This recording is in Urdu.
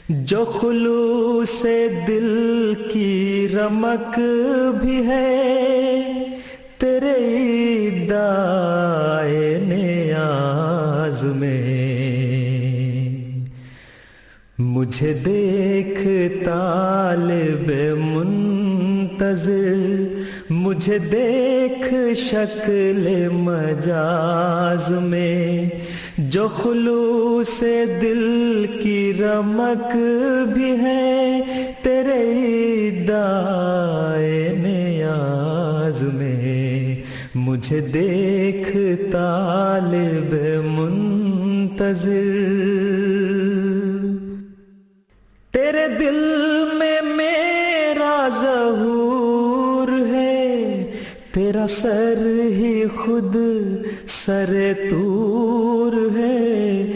جو خلوص دل کی رمق بھی ہے تیرے دائے نیاز میں، مجھے دیکھ طالب منتظر، مجھے دیکھ شکل مجاز میں، جو خلوص دل کی رمق بھی ہے تیرے دائے نیاز میں، مجھے دیکھ طالب منتظر۔ تیرے دل میں میرا ظہور ہے، تیرا سر ہی خود سر طور ہے،